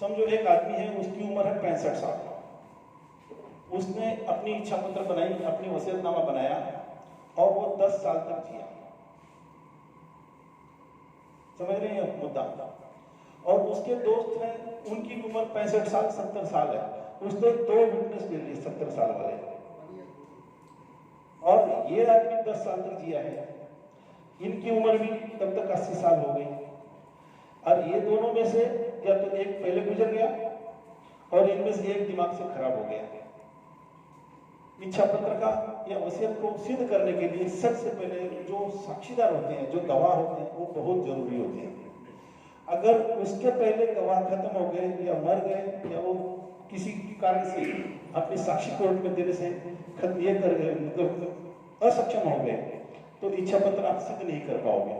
समझो एक आदमी है, उसकी उम्र है 65 साल, उसने अपनी इच्छा पत्र बनाई, अपनी वसीयतनामा बनाया और वो 10 साल तक जिया। समझ रहे हैं मुद्दा? और उसके दोस्त हैं, उनकी उम्र 65 साल 70 साल है, उसने 2 विटनेस ले लिए 70 साल वाले, और ये आदमी 10 साल तक जिया है, इनकी उम्र भी तब तक 80 साल हो गई। और ये दोनों में से या तो एक पहले गुजर गया और इनमें से एक दिमाग से खराब हो गया। इच्छा पत्र का या वसीयत को सिद्ध करने के लिए सबसे पहले जो साक्षीदार होते हैं, जो गवाह होते हैं, वो बहुत जरूरी होते हैं। अगर उसके पहले गवाह खत्म हो गए या मर गए या वो किसी कारण से अपनी साक्षी कोर्ट में देने से ये कर गए, मतलब असक्षम हो गए, तो इच्छा पत्र आप सिद्ध नहीं कर पाओगे,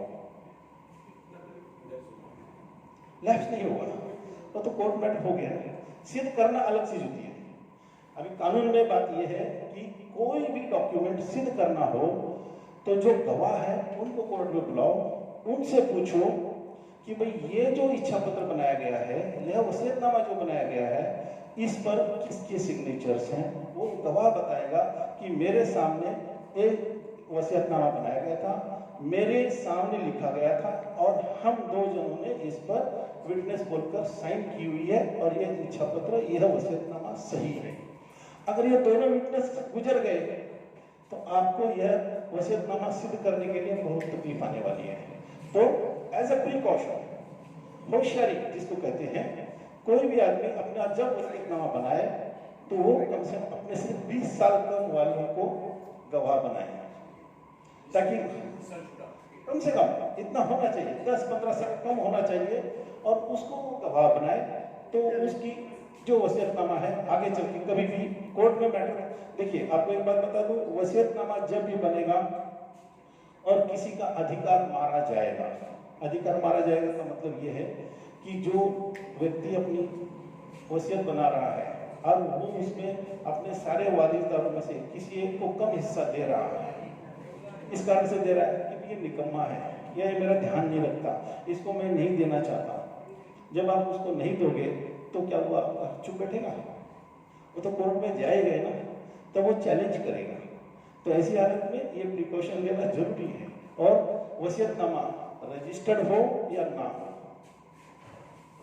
लैप्स नहीं होगा, तो कोर्ट मैटर हो गया। सिद्ध करना अलग चीज होती है। अभी कानून में बात यह है कि कोई भी डॉक्यूमेंट सिद्ध करना हो तो जो गवाह है उनको कोर्ट में बुलाओ, उनसे पूछो कि भाई ये जो इच्छा पत्र बनाया गया है या वसीयतनामा जो बनाया गया है, इस पर किसके सिग्नेचर्स हैं। वो गवाह बताएगा कि मेरे सामने एक वसीयतनामा बनाया गया था, मेरे सामने लिखा गया था और हम 2 जनों ने इस पर विटनेस बोलकर साइन की हुई है और ये इच्छा पत्र, यह वसीयतनामा सही है। अगर ये दोनों विटनेस गुजर गए तो आपको यह वसीयतनामा सिद्ध करने के लिए बहुत तकलीफ आने वाली है। तो एज अ प्रिकॉशन, होशियारी जिसको कहते हैं, कोई भी आदमी अपना जब वसीयतनामा बनाए तो वो कम से कम अपने से 20 साल कम वालों को गवाह बनाए, ताकि कम से कम इतना होना चाहिए, 10-15 साल कम होना चाहिए, और उसको गवाह बनाए तो उसकी जो वसीयतनामा है आगे चल के कभी भी कोर्ट में मैटर। देखिए आपको एक बात बता दूं, वसीयतनामा जब भी बनेगा और किसी का अधिकार मारा जाएगा, अधिकार मारा जाएगा का मतलब यह है कि जो व्यक्ति अपनी वसीयत बना रहा है और वो उसमें अपने सारे वारिसदारों में से किसी एक को कम हिस्सा दे रहा है, इस कारण से दे रहा है कि ये निकम्मा है या ये मेरा ध्यान नहीं रखता, इसको मैं नहीं देना चाहता। जब आप उसको नहीं दोगे तो क्या वो आपका चुप बैठेगा? वो तो कोर्ट में जाएगा ना, तब वो चैलेंज करेगा। तो ऐसी हालत में ये प्रिकॉशन लेना जरूरी है। और वसीयतनामा रजिस्टर्ड हो या ना हो,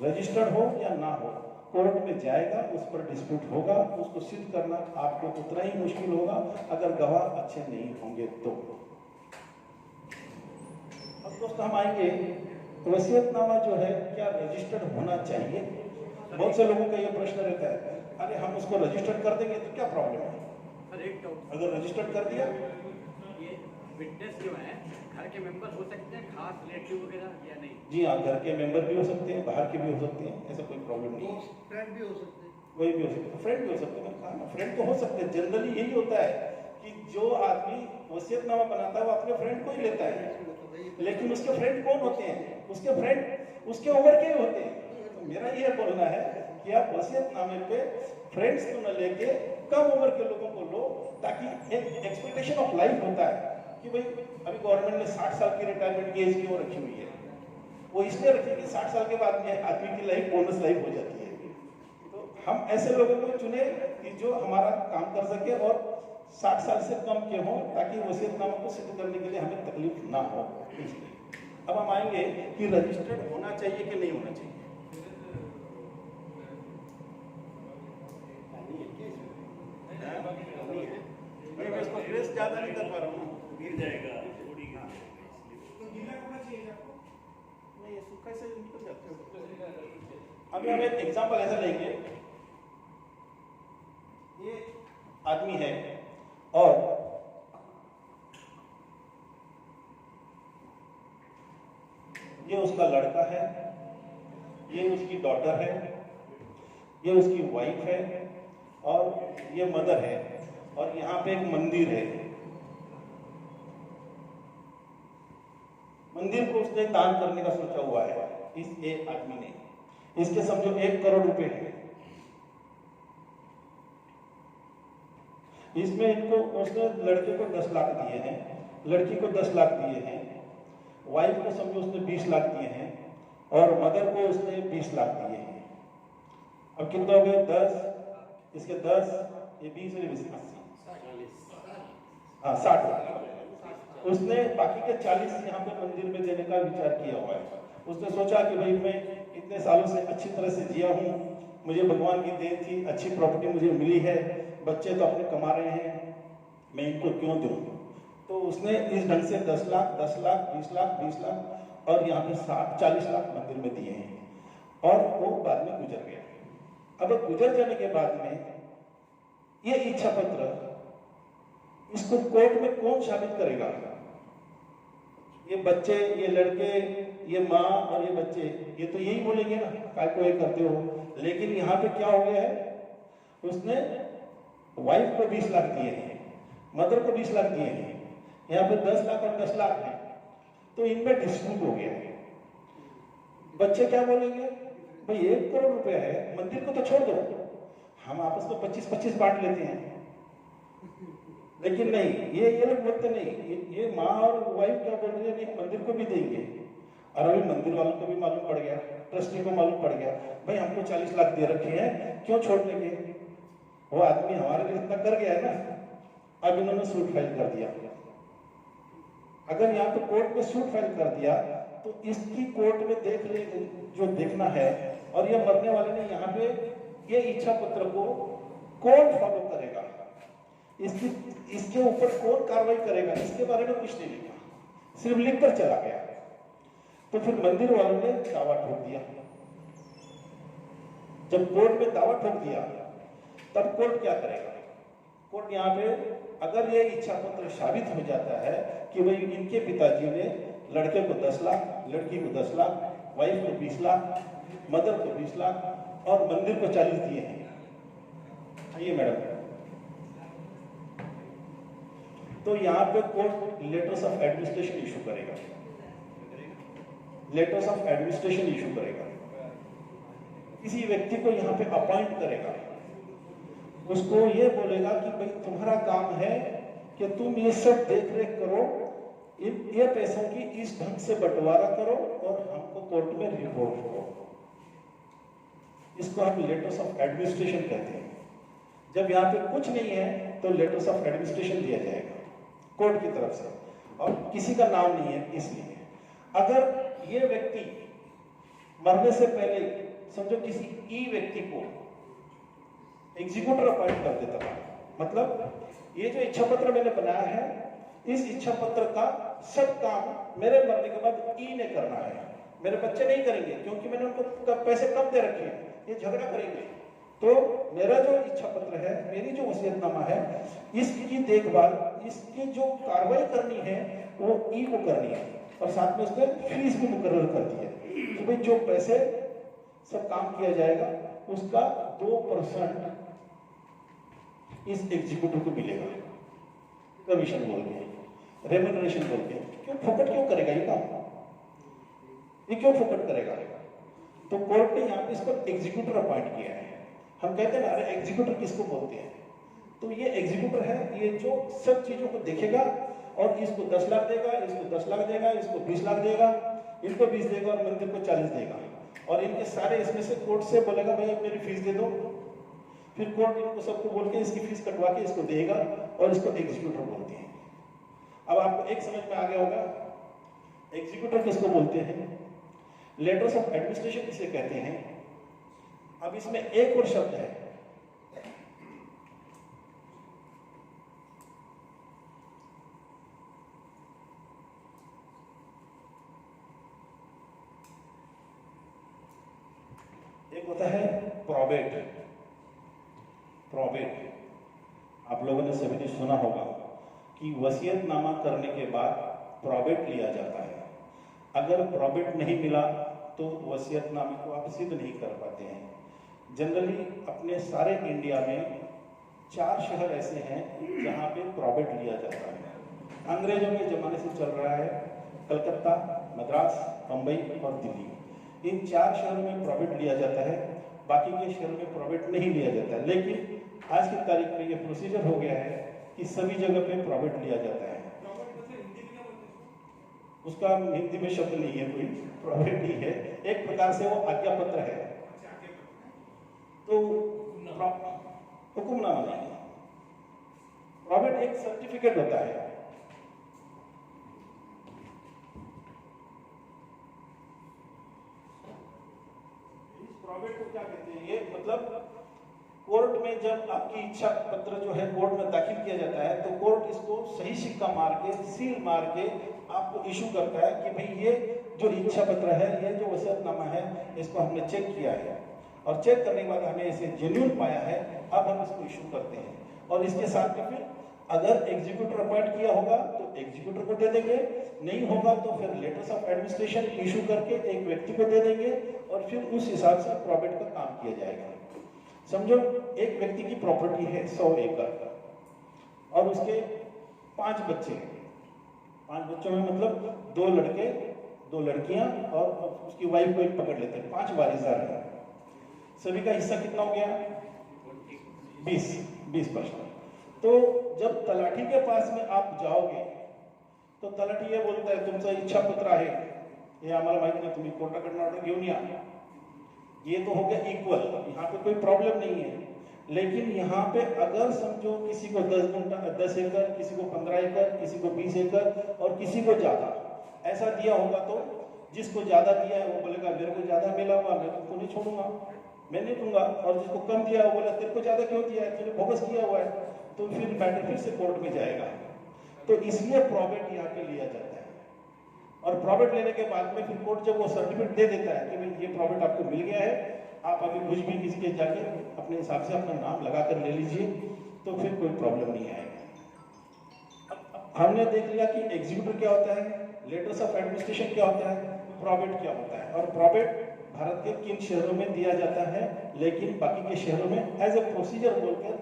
रजिस्टर्ड हो या ना हो, कोर्ट में जाएगा, उस पर डिस्प्यूट होगा, उसको सिद्ध करना आपको उतना ही मुश्किल होगा अगर गवाह अच्छे नहीं होंगे तो। अब दोस्तों हम आएंगे, वसीयतनामा जो है क्या रजिस्टर्ड होना चाहिए? बहुत से लोगों का ये प्रश्न रहता है, अरे हम उसको रजिस्टर्ड कर देंगे तो क्या प्रॉब्लम है? अगर रजिस्टर्ड कर दिया, ये विटनेस जो है घर के मेंबर हो सकते हैं, खास रिलेटिव वगैरह या नहीं? जी हाँ, घर के मेंबर भी हो सकते हैं, बाहर के भी हो सकते हैं, ऐसा कोई प्रॉब्लम नहीं है। फ्रेंड भी हो सकते हैं, कोई भी हो सकता है, फ्रेंड भी हो सकते हैं। मैंने कहा ना, फ्रेंड तो हो सकते हैं। जनरली यही होता है कि जो आदमी वसीयतनामा बनाता है वो अपने फ्रेंड को ही लेता है, लेकिन उसके फ्रेंड कौन होते हैं? उसके फ्रेंड उसके उम्र के ही होते हैं। तो मेरा यह बोलना है कि आप वसीयतनामे पे फ्रेंड्स को न लेके कम उम्र के लोगों को लो, ताकि एक एक्सपेक्टेशन ऑफ लाइफ होता है कि भाई अभी गवर्नमेंट ने 60 साल की रिटायरमेंट की एज की वो रखी हुई है, वो इसलिए रखी कि 60 साल के बाद में आदमी की लाइफ बोनस लाइफ हो जाती है। तो हम ऐसे लोगों को चुने कि जो हमारा काम कर सके और 60 साल से कम के हों, ताकि वसीयतनामा को सिद्ध करने के लिए हमें तकलीफ ना हो। अब हम आएंगे कि रजिस्टर्ड होना चाहिए कि नहीं होना चाहिए। मैं इसको ग्रेस ज्यादा नहीं कर पा रहा हूँ, गिर जाएगा। नहीं, ये सूखा से निकल जाता है। अभी हम एक एग्जांपल ऐसा लेंगे, ये आदमी है और ये उसका लड़का है, ये उसकी डॉटर है, ये उसकी वाइफ है और ये मदर है, और यहाँ पे एक मंदिर है। मंदिर को उसने दान करने का सोचा हुआ है इस एक आदमी ने। इसके समझो 1 करोड़ रुपए है। इसमें इनको उसने लड़के को 10 लाख दिए हैं, लड़की को 10 लाख दिए हैं, वाइफ को समझो उसने 20 लाख दिए हैं और मदर को उसने 20 लाख दिए हैं। अब कितना हो गए 10, इसके 10, ये 20 और 20 80, हाँ 60। उसने बाकी के 40 यहाँ पे मंदिर में देने का विचार किया हुआ है। उसने सोचा कि भाई मैं इतने सालों से अच्छी तरह से जिया हूँ, मुझे भगवान की देन थी, अच्छी प्रॉपर्टी मुझे मिली है, बच्चे तो अपने कमा रहे हैं, मैं इनको क्यों दूँ। तो उसने इस ढंग से 10 लाख, 10 लाख, 20 लाख, 20 लाख और यहाँ पे 40 लाख मंदिर में दिए हैं और वो बाद में गुजर गया। अब गुजर जाने के बाद में ये इच्छा पत्र इसको कोर्ट में कौन साबित करेगा? ये बच्चे, ये लड़के, ये माँ और ये बच्चे, ये तो यही बोलेंगे ना काय को ये करते हो। लेकिन यहाँ पे क्या हो गया है, उसने वाइफ को 20 लाख दिए हैं, मदर को 20 लाख दिए हैं, यहाँ पे 10 लाख और 10 लाख है, तो इनमें डिस्प्यूट हो गया है। बच्चे क्या बोलेंगे, भाई 1 करोड़ रुपया है, मंदिर को तो छोड़ दो, हम आपस में 25-25 बांट लेते हैं। लेकिन नहीं, ये लोग बोलते नहीं, ये माँ और वाइफ क्या बोल रही है, नहीं मंदिर को भी देंगे। और अभी मंदिर वालों को भी मालूम पड़ गया, ट्रस्टी को मालूम पड़ गया, भाई हमको 40 लाख दे रखे हैं, क्यों छोड़ देंगे, वो आदमी हमारे लिए इतना कर गया है ना। अब इन्होंने सूट फाइल कर दिया। अगर यहाँ पे कोर्ट में सूट फाइल कर दिया तो इसकी कोर्ट में देख ले जो देखना है, और ये मरने वाले ने यहाँ पे ये इच्छा पत्र को कौन फॉलो करेगा, इसके ऊपर कौन कार्रवाई करेगा, इसके बारे में कुछ नहीं लिखा, सिर्फ लिखकर चला गया। तो फिर मंदिर वालों ने दावा ठोक दिया। जब कोर्ट में दावा ठोक दिया तब कोर्ट क्या करेगा? कोर्ट यहाँ पे अगर ये इच्छा पत्र साबित हो जाता है कि भाई इनके पिताजी ने लड़के को 10 लाख, लड़की को 10 लाख, वाइफ को 20 लाख, मदर को 20 लाख और मंदिर को 40 दिए हैं। आइए मैडम, तो यहाँ पे court letters of administration issue करेगा, लेटर्स ऑफ एडमिनिस्ट्रेशन इशू करेगा, किसी व्यक्ति को यहाँ पे अपॉइंट करेगा, उसको ये बोलेगा कि भाई तुम्हारा काम है कि तुम ये सब देख रेख करो, ये पैसों की इस ढंग से बंटवारा करो और हमको कोर्ट में रिपोर्ट करो। इसको हम लेटर्स ऑफ एडमिनिस्ट्रेशन कहते हैं। जब यहाँ पे कुछ नहीं है तो लेटर्स ऑफ एडमिनिस्ट्रेशन दिया जाएगा कोर्ट की तरफ से, और किसी का नाम नहीं है इसलिए। अगर ये व्यक्ति मरने से पहले समझो किसी ई व्यक्ति को एग्जीक्यूटर अपॉइंट कर देता था, मतलब ये जो इच्छा पत्र मैंने बनाया है, इस इच्छा पत्र का सब काम मेरे मरने के बाद ई ने करना है, मेरे बच्चे नहीं करेंगे क्योंकि मैंने उनको पैसे कम दे रखे हैं, ये झगड़ा करेंगे। तो मेरा जो इच्छा पत्र है, मेरी जो वसीयतनामा है, इसकी देखभाल, इसकी जो कार्रवाई करनी है वो ई को करनी है, और साथ में उसने फीस भी मुकर्रर कर दी है कि भाई जो पैसे सब काम किया जाएगा उसका 2% इस एग्जीक्यूटिव को मिलेगा, कमीशन बोल के, रेम्यूनरेशन बोल के। क्यों फोकट क्यों करेगा ये काम, ये क्यों फोकट करेगा? तो कोर्ट ने यहाँ पे इसको एग्जीक्यूटर अपॉइंट किया है। हम कहते हैं ना, अरे एग्जीक्यूटर किसको बोलते हैं, तो ये एग्जीक्यूटर है, ये जो सब चीजों को देखेगा और इसको 10 लाख देगा, इसको 10 लाख देगा, इसको 20 लाख देगा, इनको 20 देगा और मंदिर को 40 देगा, और इनके सारे इसमें से कोर्ट से बोलेगा भाई अब मेरी फीस दे दो। फिर कोर्ट इनको सबको बोल के इसकी फीस कटवा के इसको देगा, और इसको एग्जीक्यूटर बोलते हैं। अब आपको एक समझ में आ गया होगा एग्जीक्यूटर किसको बोलते हैं, लेटर्स ऑफ एडमिनिस्ट्रेशन किसे कहते हैं। अब इसमें एक और शब्द है, एक होता है प्रोबेट। प्रोबेट आप लोगों ने सभी ने सुना होगा कि वसीयतनामा करने के बाद प्रोबेट लिया जाता है। अगर प्रोबेट नहीं मिला तो वसीयतनामे को आप सिद्ध नहीं कर पाते हैं। जनरली अपने सारे इंडिया में 4 शहर ऐसे हैं जहाँ पे प्रोबेट लिया जाता है। अंग्रेजों के ज़माने से चल रहा है, कलकत्ता, मद्रास, बम्बई और दिल्ली। इन 4 शहरों में प्रोबेट लिया जाता है, बाकी के शहरों में प्रोबेट नहीं लिया जाता है। लेकिन आज की तारीख में ये प्रोसीजर हो गया है कि सभी जगह पे प्रोबेट लिया जाता है। उसका हिंदी में शब्द नहीं है कोई, प्रोबेट ही है, एक प्रकार से वो आज्ञा पत्र है। तो हुक्मनामा नहीं, प्रॉविट एक सर्टिफिकेट होता है। इस प्रॉविट को क्या कहते हैं? ये मतलब कोर्ट में जब आपकी इच्छा पत्र जो है कोर्ट में दाखिल किया जाता है तो कोर्ट इसको सही सिक्का मार के, सील मार के आपको इशू करता है कि भाई ये जो इच्छा पत्र है, ये जो वसीयतनामा है, इसको हमने चेक किया है और चेक करने के बाद हमें इसे जेन्युइन पाया है, अब हम इसको इशू करते हैं। और इसके साथ में फिर अगर एग्जीक्यूटर अपॉइंट किया होगा तो एग्जीक्यूटर को दे देंगे, नहीं होगा तो फिर लेटर्स ऑफ एडमिनिस्ट्रेशन इशू करके एक व्यक्ति को दे देंगे और फिर उस हिसाब से प्रॉविट का काम किया जाएगा। समझो एक व्यक्ति की प्रॉपर्टी है 100 एकड़ और उसके 5 बच्चे हैं। 5 बच्चों में मतलब 2 लड़के 2 लड़कियां और उसकी वाइफ को एक पकड़ लेते हैं, 5 वारिसदार हैं। सभी का हिस्सा कितना हो गया? 20%। तो जब तलाठी के पास में आप जाओगे तो तलाठी ये बोलता है तुमचा इच्छा पत्र आहे, हे आम्हाला माहिती नाही, तुम्ही कोर्टाकडनं ऑर्डर घेऊन या। ये तो हो गया इक्वल, यहाँ पे कोई प्रॉब्लम नहीं है। लेकिन यहाँ पे अगर समझो किसी को 10 एकड़, किसी को 15 एकड़, किसी को 20 एकड़ और किसी को ज्यादा ऐसा दिया होगा तो जिसको ज्यादा दिया है वो बोलेगा मेरे को ज्यादा मिला हुआ, मैं तुमको नहीं छोड़ूंगा, मैं नहीं दूंगा। और जिसको कम दिया वो बोला तेरे को ज्यादा क्यों दिया है, तूने बोगस किया हुआ है, तो फिर मैटर फिर से कोर्ट में जाएगा। तो इसलिए प्रॉविट यहाँ पे लिया जाता है। और प्रॉविट लेने के बाद में फिर कोर्ट जब वो सर्टिफिकेट दे देता है कि भाई ये प्रॉविट आपको मिल गया है, आप अभी कुछ भी किसी के जाके अपने हिसाब से अपना नाम लगा कर ले लीजिए, तो फिर कोई प्रॉब्लम नहीं आएगा। हमने देख लिया कि एग्जीक्यूटर क्या होता है, लेटर्स ऑफ एडमिनिस्ट्रेशन क्या होता है, प्रॉविट क्या होता है। और प्रॉविट भारत के किन शहरों में दिया जाता है, लेकिन बाकी के शहरों में एज ए प्रोसीजर बोलकर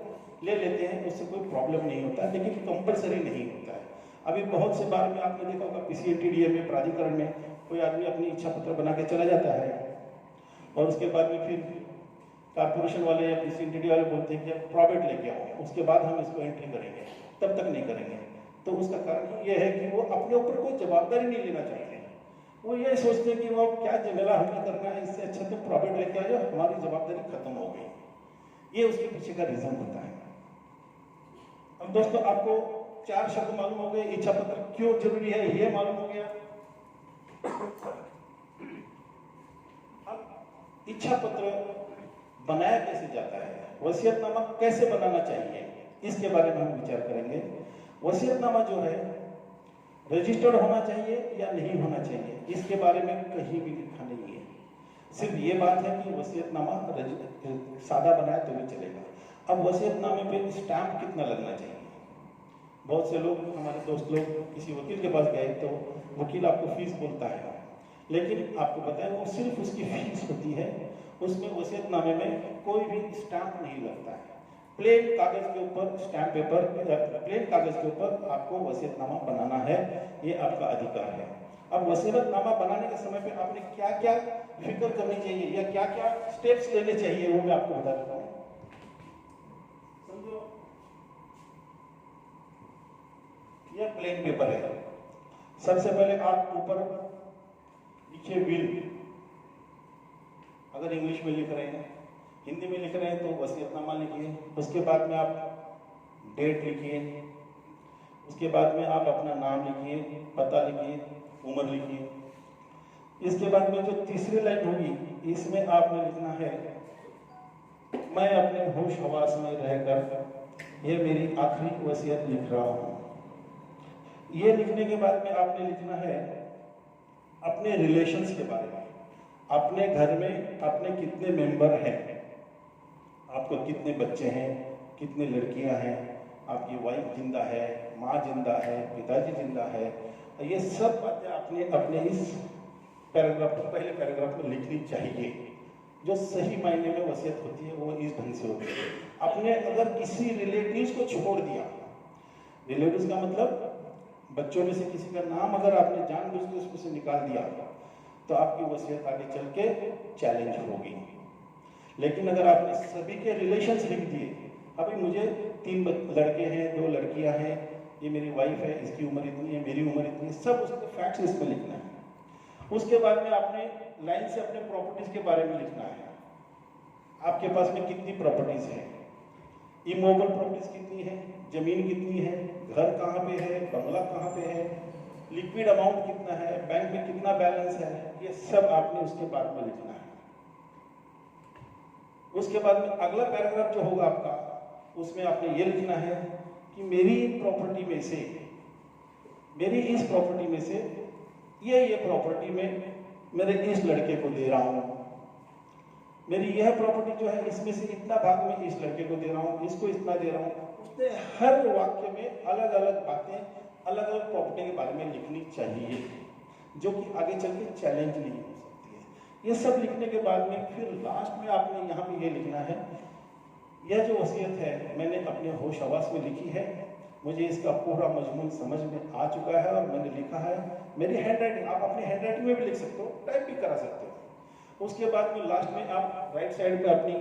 ले लेते हैं, उससे कोई प्रॉब्लम नहीं होता, लेकिन कंपलसरी नहीं होता है। अभी बहुत से बार में आपने देखा होगा PCNTDA में, प्राधिकरण में कोई आदमी अपनी इच्छा पत्र बना के चला जाता है और उसके बाद में फिर कारपोरेशन वाले या PCNTDA वाले बोलते हैं कि प्रॉविट लेके आओ, उसके बाद हम इसको एंट्री करेंगे, तब तक नहीं करेंगे। तो उसका कारण ये है कि वो अपने ऊपर कोई जवाबदारी नहीं लेना चाहते। वो ये सोचते हैं कि वो क्या झमेला हमें करना है, इससे अच्छा तो प्रॉविट लेके आ जाओ, हमारी जवाबदारी खत्म हो गई। ये उसके पीछे का रीजन होता है। अब दोस्तों आपको 4 शब्द मालूम हो गए, इच्छा पत्र क्यों जरूरी है ये मालूम हो गया। अब इच्छा पत्र बनाया कैसे जाता है, वसीयतनामा कैसे बनाना चाहिए, इसके बारे में हम विचार करेंगे। वसीयतनामा जो है रजिस्टर्ड होना चाहिए या नहीं होना चाहिए, इसके बारे में कहीं भी लिखा नहीं है। सिर्फ ये बात है कि वसीयतनामा सादा बनाए तो भी चलेगा। अब वसीयतनामे पे स्टैंप कितना लगना चाहिए? बहुत से लोग, हमारे दोस्त लोग किसी वकील के पास गए तो वकील आपको फीस बोलता है, लेकिन आपको बताएं वो सिर्फ उसकी फीस होती है, उसमें वसीयतनामे में कोई भी स्टैंप नहीं लगता है। प्लेन कागज के ऊपर स्टैंप पेपर, प्लेन कागज के ऊपर आपको वसीयतनामा बनाना है, ये आपका अधिकार है। अब वसीयतनामा बनाने के समय पे आपने क्या क्या फिक्र करनी चाहिए या क्या क्या स्टेप्स लेने चाहिए, वो मैं आपको बता देता हूँ। समझो यह प्लेन पेपर है। सबसे पहले आप ऊपर लिखिए विल, अगर इंग्लिश में लिख रहे हैं, हिंदी में लिख रहे हैं तो वसीयतनामा लिखिए। उसके बाद में आप डेट लिखिए, उसके बाद में आप अपना नाम लिखिए, पता लिखिए, उम्र लिखिए। इसके बाद में जो तीसरी लाइन होगी, इसमें आपने लिखना है मैं अपने होश हवास में रहकर ये मेरी आखिरी वसीयत लिख रहा हूँ। ये लिखने के बाद में आपने लिखना है अपने रिलेशंस के बारे में, अपने घर में अपने कितने मेंबर हैं, आपको कितने बच्चे हैं, कितने लड़कियां हैं, आपकी वाइफ जिंदा है, माँ जिंदा है, पिताजी जिंदा है, ये सब बातें आपने अपने इस पैराग्राफ, पहले पैराग्राफ में लिखनी चाहिए। जो सही मायने में वसीयत होती है वो इस ढंग से होती है। आपने अगर किसी रिलेटिव्स को छोड़ दिया, रिलेटिव्स का मतलब बच्चों में से किसी का नाम अगर आपने जानबूझ के उसमें से निकाल दिया तो आपकी वसीयत आगे चल के चैलेंज होगी। लेकिन अगर आपने सभी के रिलेशंस लिख दिए, अभी मुझे 3 लड़के हैं, 2 लड़कियां हैं, ये मेरी वाइफ है, इसकी उम्र इतनी है, मेरी उम्र इतनी है, सब उसके फैक्ट्स इसमें लिखना है। उसके बाद में आपने लाइन से अपने प्रॉपर्टीज के बारे में लिखना है। आपके पास में कितनी प्रॉपर्टीज है, इमोबल प्रॉपर्टीज कितनी है, जमीन कितनी है, घर कहाँ पे है, बंगला कहाँ पे है, लिक्विड अमाउंट कितना है, बैंक में कितना बैलेंस है, ये सब आपने उसके बाद में लिखना है। उसके बाद में अगला पैराग्राफ जो होगा आपका, उसमें आपने ये लिखना है कि मेरी प्रॉपर्टी में से, मेरी इस प्रॉपर्टी में से ये प्रॉपर्टी में मेरे इस लड़के को दे रहा हूं, मेरी यह प्रॉपर्टी जो है इसमें से इतना भाग में इस लड़के को दे रहा हूं, इसको इतना दे रहा हूं। उसने हर वाक्य में अलग अलग बातें, अलग अलग प्रॉपर्टी के बारे में लिखनी चाहिए, जो कि आगे चल के चैलेंज नहीं हो सकती है। ये सब लिखने के बाद में फिर लास्ट में आपने यहाँ पे ये लिखना है, यह जो वसीयत है मैंने अपने होश हवास में लिखी है, मुझे इसका पूरा मजमून समझ में आ चुका है और मैंने लिखा है। मेरी हैंड राइटिंग, आप अपनी हैंड राइटिंग में भी लिख सकते हो, टाइप भी करा सकते हो। उसके बाद में लास्ट में आप राइट साइड पे अपनी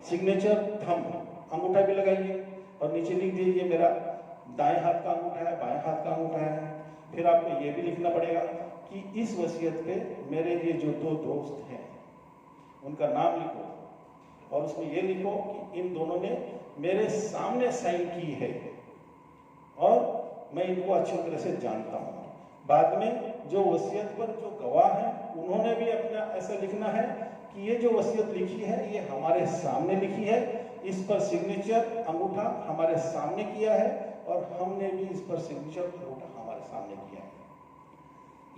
सिग्नेचर, थंब, अंगूठा भी लगाइए और नीचे लिख दीजिए मेरा दाएं हाथ का अंगूठा है, बाएं हाथ का अंगूठा है। फिर आपको ये भी लिखना पड़ेगा कि इस वसीयत पे मेरे ये जो दो दोस्त हैं उनका नाम लिखो और उसमें ये लिखो कि इन दोनों ने मेरे सामने साइन की है और मैं इनको अच्छी तरह से जानता हूँ। बाद में जो वसीयत पर जो गवाह हैं उन्होंने भी अपना ऐसा लिखना है कि ये जो वसीयत लिखी है ये हमारे सामने लिखी है, इस पर सिग्नेचर अंगूठा हमारे सामने किया है और हमने भी इस पर सिग्नेचर अंगूठा हमारे सामने किया है।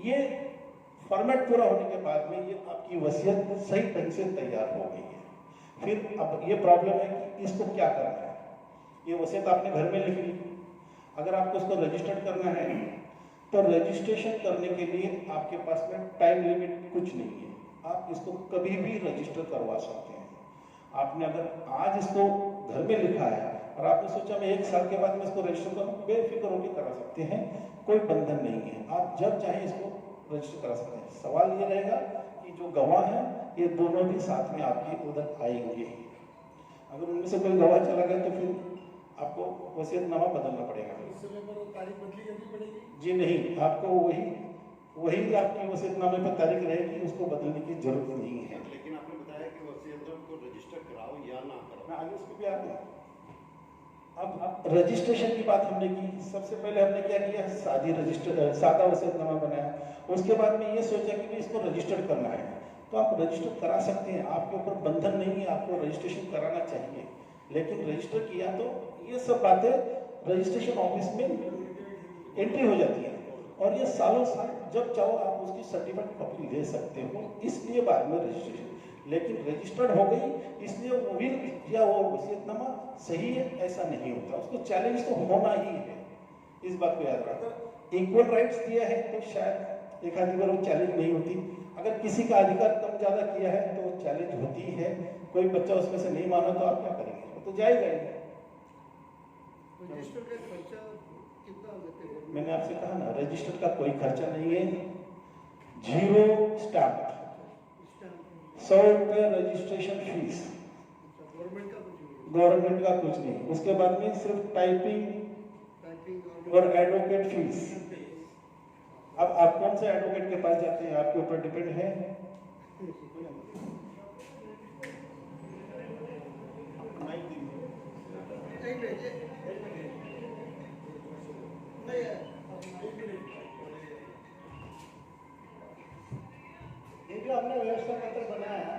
ये फॉर्मेट पूरा होने के बाद में ये आपकी वसीयत सही ढंग से तैयार हो गई है। फिर अब ये प्रॉब्लम है कि इसको क्या करना है। ये वसीयत आपने घर में लिख ली, अगर आपको इसको रजिस्टर्ड करना है तो रजिस्ट्रेशन करने के लिए आपके पास में टाइम लिमिट कुछ नहीं है, आप इसको कभी भी रजिस्टर करवा सकते हैं। आपने अगर आज इसको घर में लिखा है और आपने सोचा मैं 1 साल के बाद में इसको रजिस्टर करूँ, बेफिक्र होकर करा सकते हैं, कोई बंधन नहीं है, आप जब चाहें इसको रजिस्टर करा सकते हैं। सवाल ये रहेगा कि जो गवाह हैं ये दोनों भी साथ में आपके उधर आएंगे, अगर उनमें से कोई गवाह चला गया तो फिर आपको वसीयतनामा बदलना पड़ेगा। इस समय पर तारीख बदली करनी पड़ेगी? जी नहीं, आपको वही आपकी वसीयतनामे पर तारीख रहेगी, उसको बदलने की जरूरत नहीं है। लेकिन आपने बताया कि वसीयत को रजिस्टर कराओ या ना कराओ, मैं आगे उसको भी आते हैं। अब रजिस्ट्रेशन की बात हमने की, सबसे पहले हमने क्या किया, सादा वसीयतनामा बनाया। उसके बाद में ये सोचा कि इसको रजिस्टर्ड करना है, तो आप रजिस्टर करा सकते हैं, आपके ऊपर बंधन नहीं है, आपको रजिस्ट्रेशन कराना चाहिए। लेकिन रजिस्टर किया तो ये सब बातें रजिस्ट्रेशन ऑफिस में एंट्री हो जाती है और ये सालों साल जब चाहो आप उसकी सर्टिफाइड कॉपी ले सकते हो, इसलिए बाद में रजिस्ट्रेशन। लेकिन रजिस्टर्ड हो गई इसलिए वो विल या वो वसीयतनामा सही है ऐसा नहीं होता, उसको चैलेंज तो होना ही है, इस बात को याद रखकर। इक्वल राइट्स दिया है तो शायद एक आधी बार वो चैलेंज नहीं होती, अगर किसी का अधिकार कम ज्यादा किया है तो चैलेंज होती है। कोई बच्चा उसमें से नहीं माना तो आप क्या करेंगे, तो जाएगा ही। रजिस्टर का खर्चा कितना देते हैं? मैंने आपसे कहा ना, रजिस्टर का कोई खर्चा नहीं है, 0 स्टैम्प, 100 रुपये रजिस्ट्रेशन फीस, गवर्नमेंट का कुछ नहीं। उसके बाद में सिर्फ टाइपिंग और एडवोकेट फीस। अब आप कौन से एडवोकेट के पास जाते हैं आपके ऊपर डिपेंड है। ये जो आपने व्यवस्था पत्र बनाया,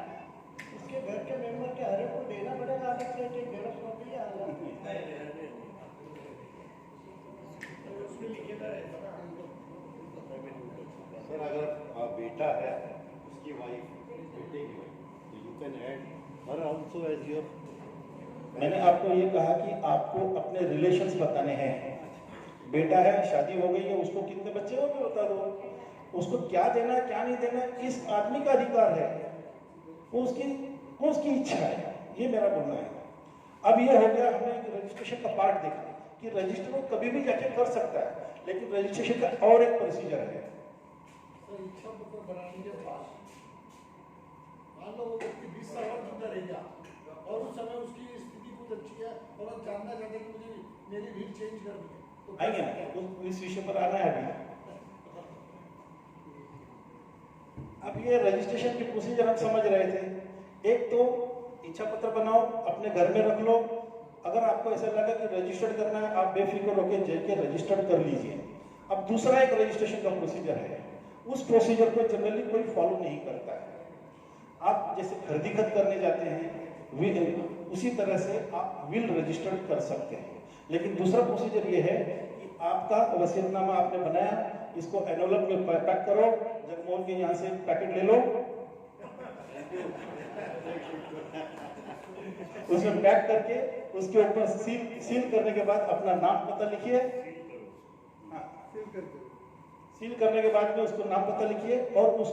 इसके घर के मेंबर के हर एक को देना पड़ेगा अलग से, एक जेरॉक्स कॉपी या अलग? सर अगर बेटा है उसकी वाइफ बेटे की, तो you can add her also age your. मैंने आपको ये कहा कि आपको अपने रिलेशंस बताने हैं। बेटा है, शादी हो गई है, उसको कितने बच्चे हो गए बता दो, उसको क्या देना क्या नहीं देना इस आदमी का अधिकार है, वो उसकी इच्छा है, ये मेरा बोलना है। अब ये हो गया, हमने रजिस्ट्रेशन का पार्ट देखा कि रजिस्टर वो कभी भी जाके कर सकता है, लेकिन रजिस्ट्रेशन का और एक प्रोसीजर है। इच्छा पत्र बनाने के बाद मान लो वो व्यक्ति 20 साल और जिंदा रह गया और उस समय उसकी स्थिति कुछ अच्छी है और अब जानना चाहते हैं कि मुझे मेरी भीड़ चेंज कर दी, तो आएंगे ना, इस विषय पर आना है अभी। अब ये रजिस्ट्रेशन की प्रोसीजर हम समझ रहे थे। एक तो इच्छा पत्र बनाओ, अपने घर में रख लो। अगर आपको ऐसा लगा कि रजिस्टर्ड करना है, आप बेफिक्र होकर जाके रजिस्टर्ड कर लीजिए। अब दूसरा एक रजिस्ट्रेशन का प्रोसीजर है, उस प्रोसीजर को जनरली कोई फॉलो नहीं करता है। आप जैसे खरीदी खत करने जाते हैं, उसी तरह से आप विल रजिस्टर्ड कर सकते हैं। लेकिन दूसरा प्रोसीजर ये है कि आपका वसीयतनामा आपने बनाया, इसको एनवलप में पैक करो, जगमोहन के यहाँ से पैकेट ले लो, उसमें पैक करके उसके ऊपर सील करने के बाद अपना नाम पता लिखिए। हाँ, सील करने के बाद में उसको नाम पता लिखिए और उस